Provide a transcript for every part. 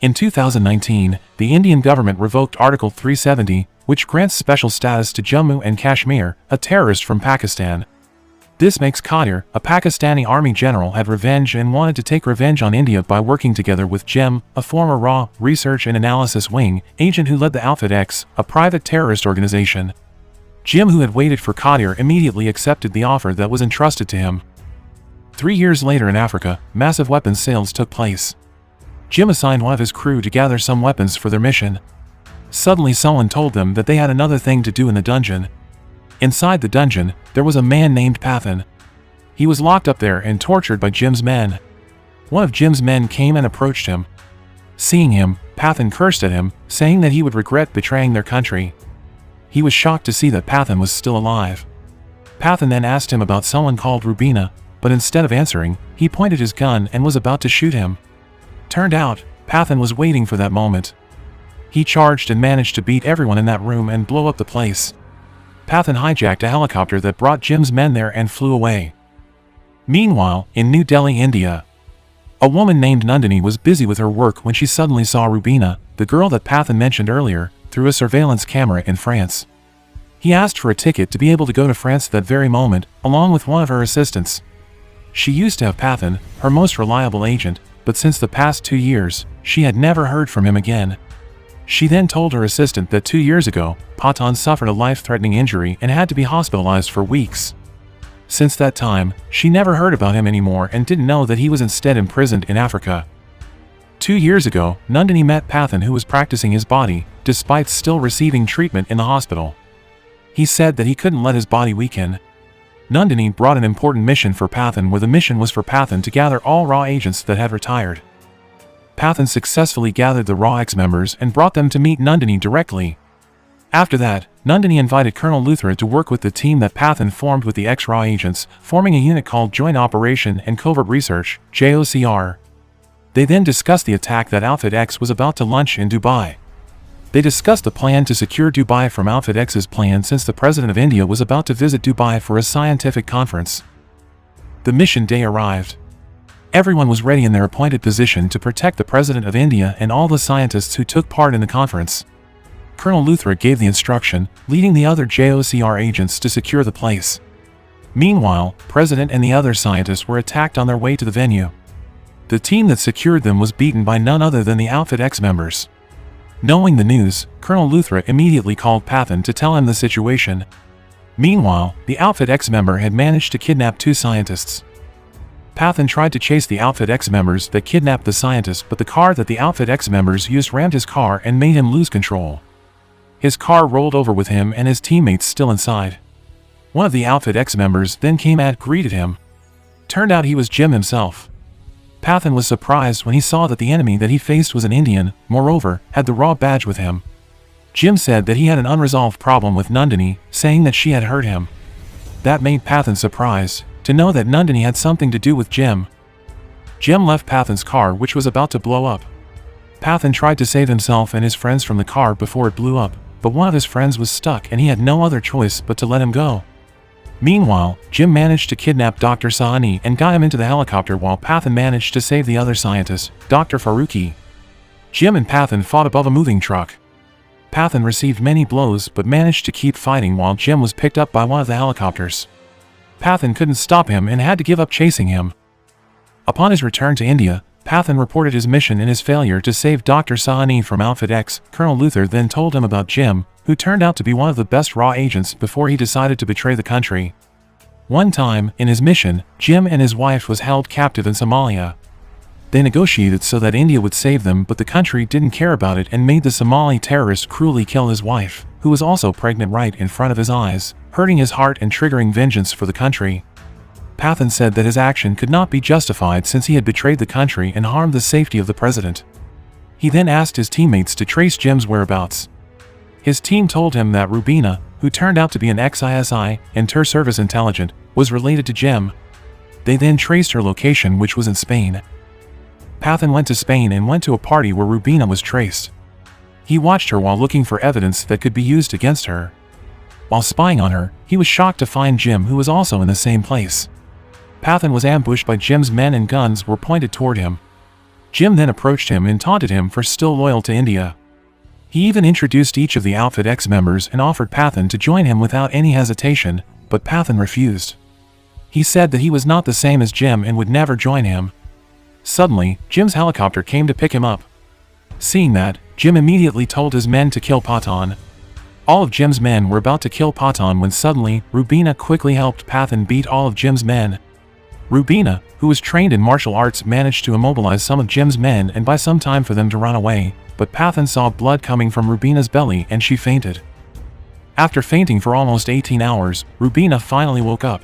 In 2019, the Indian government revoked Article 370, which grants special status to Jammu and Kashmir, a terrorist from Pakistan. This makes Qadir, a Pakistani army general, have revenge and wanted to take revenge on India by working together with Jim, a former RAW Research and Analysis Wing agent who led the Outfit X, a private terrorist organization. Jim, who had waited for Qadir, immediately accepted the offer that was entrusted to him. 3 years later in Africa, massive weapons sales took place. Jim assigned one of his crew to gather some weapons for their mission. Suddenly someone told them that they had another thing to do in the dungeon. Inside the dungeon, there was a man named Pathan. He was locked up there and tortured by Jim's men. One of Jim's men came and approached him. Seeing him, Pathan cursed at him, saying that he would regret betraying their country. He was shocked to see that Pathan was still alive. Pathan then asked him about someone called Rubina, but instead of answering, he pointed his gun and was about to shoot him. Turned out, Pathan was waiting for that moment. He charged and managed to beat everyone in that room and blow up the place. Pathan hijacked a helicopter that brought Jim's men there and flew away. Meanwhile, in New Delhi, India, a woman named Nandini was busy with her work when she suddenly saw Rubina, the girl that Pathan mentioned earlier, through a surveillance camera in France. He asked for a ticket to be able to go to France that very moment, along with one of her assistants. She used to have Pathan, her most reliable agent, but since the past 2 years, she had never heard from him again. She then told her assistant that 2 years ago, Pathan suffered a life-threatening injury and had to be hospitalized for weeks. Since that time, she never heard about him anymore and didn't know that he was instead imprisoned in Africa. 2 years ago, Nandini met Pathan, who was practicing his body, despite still receiving treatment in the hospital. He said that he couldn't let his body weaken. Nandini brought an important mission for Pathan, where the mission was for Pathan to gather all RAW agents that had retired. Pathan successfully gathered the RAW X members and brought them to meet Nandini directly. After that, Nandini invited Colonel Luthra to work with the team that Pathan formed with the ex-RAW agents, forming a unit called Joint Operation and Covert Research, JOCR. They then discussed the attack that Outfit X was about to launch in Dubai. They discussed a plan to secure Dubai from Outfit X's plan, since the President of India was about to visit Dubai for a scientific conference. The mission day arrived. Everyone was ready in their appointed position to protect the President of India and all the scientists who took part in the conference. Colonel Luthra gave the instruction, leading the other JOCR agents to secure the place. Meanwhile, President and the other scientists were attacked on their way to the venue. The team that secured them was beaten by none other than the Outfit X members. Knowing the news, Colonel Luthra immediately called Pathan to tell him the situation. Meanwhile, the Outfit X member had managed to kidnap 2 scientists. Pathan tried to chase the Outfit X members that kidnapped the scientists, but the car that the Outfit X members used rammed his car and made him lose control. His car rolled over with him and his teammates still inside. One of the Outfit X members then came and greeted him. Turned out he was Jim himself. Pathan was surprised when he saw that the enemy that he faced was an Indian, moreover, had the RAW badge with him. Jim said that he had an unresolved problem with Nandini, saying that she had hurt him. That made Pathan surprised to know that Nandini had something to do with Jim. Jim left Pathan's car, which was about to blow up. Pathan tried to save himself and his friends from the car before it blew up, but one of his friends was stuck and he had no other choice but to let him go. Meanwhile, Jim managed to kidnap Dr. Sahani and got him into the helicopter, while Pathan managed to save the other scientist, Dr. Faruqi. Jim and Pathan fought above a moving truck. Pathan received many blows but managed to keep fighting while Jim was picked up by one of the helicopters. Pathan couldn't stop him and had to give up chasing him. Upon his return to India, Pathan reported his mission and his failure to save Dr. Sahani from Outfit X. Colonel Luthra then told him about Jim, who turned out to be one of the best RAW agents before he decided to betray the country. One time, in his mission, Jim and his wife was held captive in Somalia. They negotiated so that India would save them, but the country didn't care about it and made the Somali terrorist cruelly kill his wife, who was also pregnant, right in front of his eyes, hurting his heart and triggering vengeance for the country. Pathan said that his action could not be justified since he had betrayed the country and harmed the safety of the president. He then asked his teammates to trace Jim's whereabouts. His team told him that Rubina, who turned out to be an ex-ISI, inter-service intelligent, was related to Jim. They then traced her location, which was in Spain. Pathan went to Spain and went to a party where Rubina was traced. He watched her while looking for evidence that could be used against her. While spying on her, he was shocked to find Jim, who was also in the same place. Pathan was ambushed by Jim's men and guns were pointed toward him. Jim then approached him and taunted him for still loyal to India. He even introduced each of the Outfit X members and offered Pathan to join him without any hesitation, but Pathan refused. He said that he was not the same as Jim and would never join him. Suddenly, Jim's helicopter came to pick him up. Seeing that, Jim immediately told his men to kill Pathan. All of Jim's men were about to kill Pathan when suddenly, Rubina quickly helped Pathan beat all of Jim's men. Rubina, who was trained in martial arts, managed to immobilize some of Jim's men and buy some time for them to run away, but Pathan saw blood coming from Rubina's belly and she fainted. After fainting for almost 18 hours, Rubina finally woke up.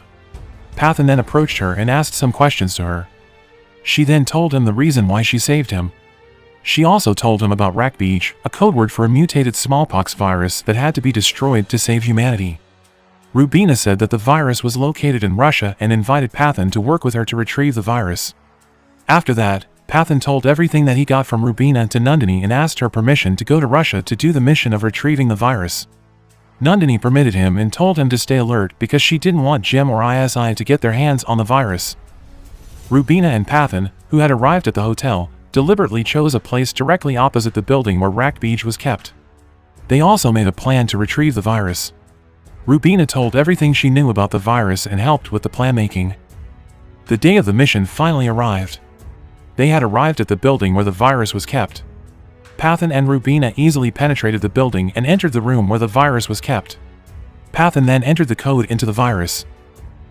Pathan then approached her and asked some questions to her. She then told him the reason why she saved him. She also told him about Rakbij, a code word for a mutated smallpox virus that had to be destroyed to save humanity. Rubina said that the virus was located in Russia and invited Pathan to work with her to retrieve the virus. After that, Pathan told everything that he got from Rubina to Nandini and asked her permission to go to Russia to do the mission of retrieving the virus. Nandini permitted him and told him to stay alert because she didn't want Jim or ISI to get their hands on the virus. Rubina and Pathan, who had arrived at the hotel, deliberately chose a place directly opposite the building where Rakbij was kept. They also made a plan to retrieve the virus. Rubina told everything she knew about the virus and helped with the plan making. The day of the mission finally arrived. They had arrived at the building where the virus was kept. Pathan and Rubina easily penetrated the building and entered the room where the virus was kept. Pathan then entered the code into the virus.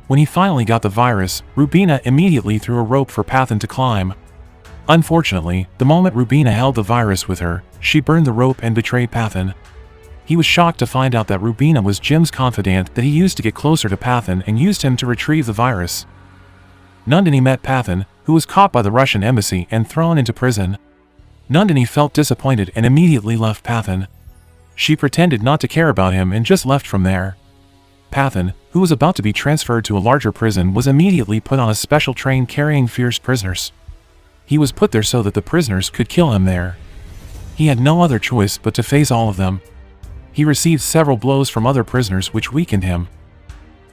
When he finally got the virus, Rubina immediately threw a rope for Pathan to climb. Unfortunately, the moment Rubina held the virus with her, she burned the rope and betrayed Pathan. He was shocked to find out that Rubina was Jim's confidant that he used to get closer to Pathan and used him to retrieve the virus. Nandini met Pathan, who was caught by the Russian embassy and thrown into prison. Nandini felt disappointed and immediately left Pathan. She pretended not to care about him and just left from there. Pathan, who was about to be transferred to a larger prison, was immediately put on a special train carrying fierce prisoners. He was put there so that the prisoners could kill him there. He had no other choice but to face all of them. He received several blows from other prisoners which weakened him.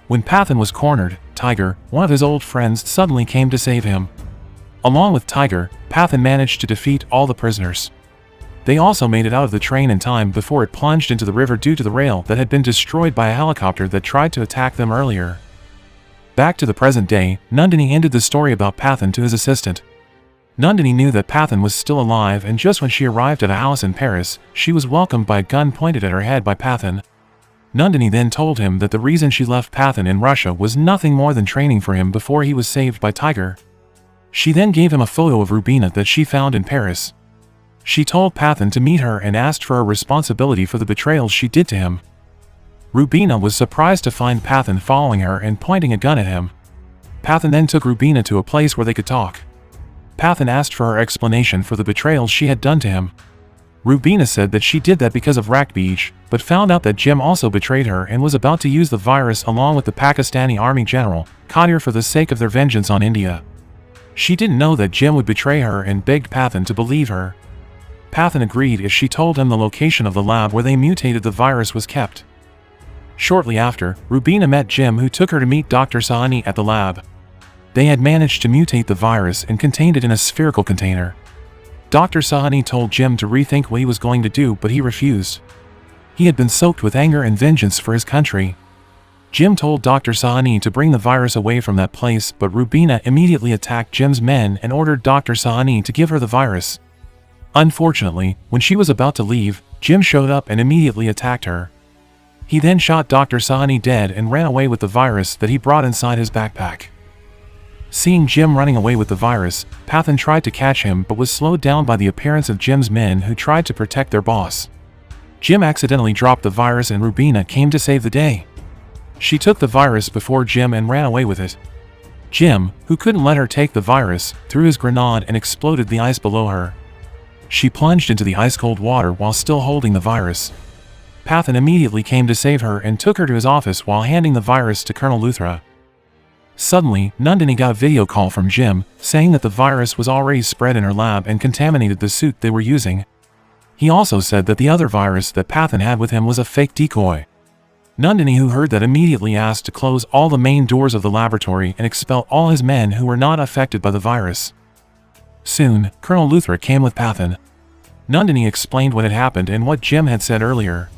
When Pathan was cornered, Tiger, one of his old friends, suddenly came to save him. Along with Tiger, Pathan managed to defeat all the prisoners. They also made it out of the train in time before it plunged into the river due to the rail that had been destroyed by a helicopter that tried to attack them earlier. Back to the present day, Nandini ended the story about Pathan to his assistant. Nandini knew that Pathan was still alive, and just when she arrived at a house in Paris, she was welcomed by a gun pointed at her head by Pathan. Nandini then told him that the reason she left Pathan in Russia was nothing more than training for him before he was saved by Tiger. She then gave him a photo of Rubina that she found in Paris. She told Pathan to meet her and asked for a responsibility for the betrayals she did to him. Rubina was surprised to find Pathan following her and pointing a gun at him. Pathan then took Rubina to a place where they could talk. Pathan asked for her explanation for the betrayals she had done to him. Rubina said that she did that because of Rakbij, but found out that Jim also betrayed her and was about to use the virus along with the Pakistani army general, Qadir, for the sake of their vengeance on India. She didn't know that Jim would betray her and begged Pathan to believe her. Pathan agreed as she told him the location of the lab where they mutated the virus was kept. Shortly after, Rubina met Jim, who took her to meet Dr. Sahani at the lab. They had managed to mutate the virus and contained it in a spherical container. Dr. Sahani told Jim to rethink what he was going to do, but he refused. He had been soaked with anger and vengeance for his country. Jim told Dr. Sahani to bring the virus away from that place, but Rubina immediately attacked Jim's men and ordered Dr. Sahani to give her the virus. Unfortunately, when she was about to leave, Jim showed up and immediately attacked her. He then shot Dr. Sahani dead and ran away with the virus that he brought inside his backpack. Seeing Jim running away with the virus, Pathan tried to catch him but was slowed down by the appearance of Jim's men, who tried to protect their boss. Jim accidentally dropped the virus and Rubina came to save the day. She took the virus before Jim and ran away with it. Jim, who couldn't let her take the virus, threw his grenade and exploded the ice below her. She plunged into the ice-cold water while still holding the virus. Pathan immediately came to save her and took her to his office while handing the virus to Colonel Luthra. Suddenly, Nandini got a video call from Jim, saying that the virus was already spread in her lab and contaminated the suit they were using. He also said that the other virus that Pathan had with him was a fake decoy. Nandini, who heard that, immediately asked to close all the main doors of the laboratory and expel all his men who were not affected by the virus. Soon, Colonel Luthra came with Pathan. Nandini explained what had happened and what Jim had said earlier.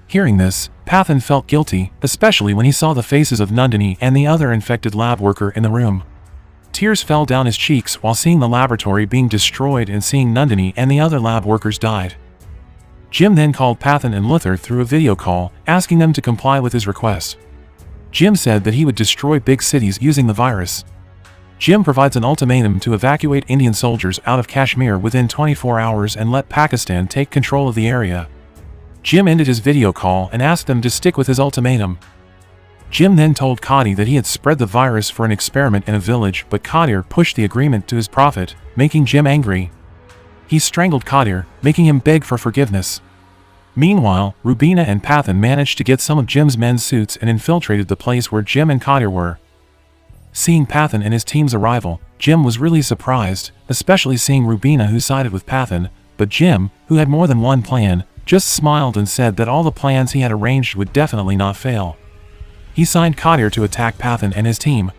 Hearing this, Pathan felt guilty, especially when he saw the faces of Nandini and the other infected lab worker in the room. Tears fell down his cheeks while seeing the laboratory being destroyed and seeing Nandini and the other lab workers died. Jim then called Pathan and Luthra through a video call, asking them to comply with his request. Jim said that he would destroy big cities using the virus. Jim provides an ultimatum to evacuate Indian soldiers out of Kashmir within 24 hours and let Pakistan take control of the area. Jim ended his video call and asked them to stick with his ultimatum. Jim then told Qadir that he had spread the virus for an experiment in a village, but Qadir pushed the agreement to his profit, making Jim angry. He strangled Qadir, making him beg for forgiveness. Meanwhile, Rubina and Pathan managed to get some of Jim's men's suits and infiltrated the place where Jim and Qadir were. Seeing Pathan and his team's arrival, Jim was really surprised, especially seeing Rubina, who sided with Pathan, but Jim, who had more than one plan, just smiled and said that all the plans he had arranged would definitely not fail. He signed Qadir to attack Pathan and his team.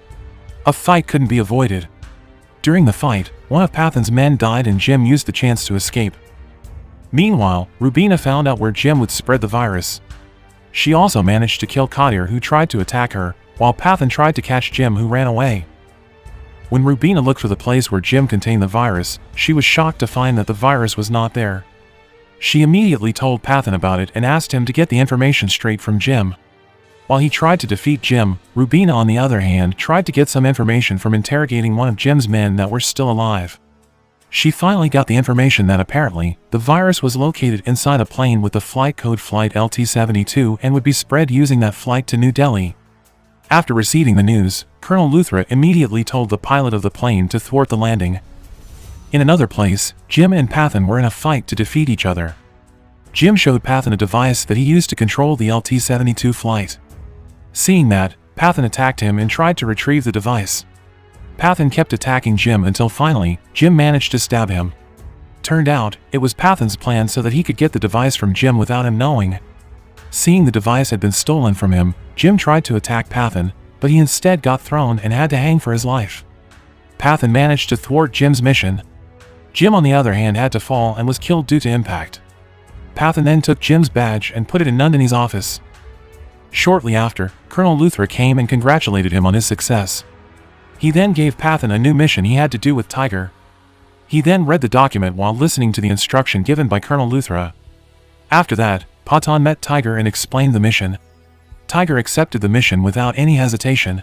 A fight couldn't be avoided. During the fight, one of Pathan's men died and Jim used the chance to escape. Meanwhile, Rubina found out where Jim would spread the virus. She also managed to kill Qadir, who tried to attack her, while Pathan tried to catch Jim, who ran away. When Rubina looked for the place where Jim contained the virus, she was shocked to find that the virus was not there. She immediately told Pathan about it and asked him to get the information straight from Jim. While he tried to defeat Jim, Rubina on the other hand tried to get some information from interrogating one of Jim's men that were still alive. She finally got the information that apparently, the virus was located inside a plane with the flight code Flight LT-72 and would be spread using that flight to New Delhi. After receiving the news, Colonel Luthra immediately told the pilot of the plane to thwart the landing. In another place, Jim and Pathan were in a fight to defeat each other. Jim showed Pathan a device that he used to control the LT-72 flight. Seeing that, Pathan attacked him and tried to retrieve the device. Pathan kept attacking Jim until finally, Jim managed to stab him. Turned out, it was Pathan's plan so that he could get the device from Jim without him knowing. Seeing the device had been stolen from him, Jim tried to attack Pathan, but he instead got thrown and had to hang for his life. Pathan managed to thwart Jim's mission. Jim on the other hand had to fall and was killed due to impact. Pathan then took Jim's badge and put it in Nandini's office. Shortly after, Colonel Luthra came and congratulated him on his success. He then gave Pathan a new mission he had to do with Tiger. He then read the document while listening to the instruction given by Colonel Luthra. After that, Pathan met Tiger and explained the mission. Tiger accepted the mission without any hesitation.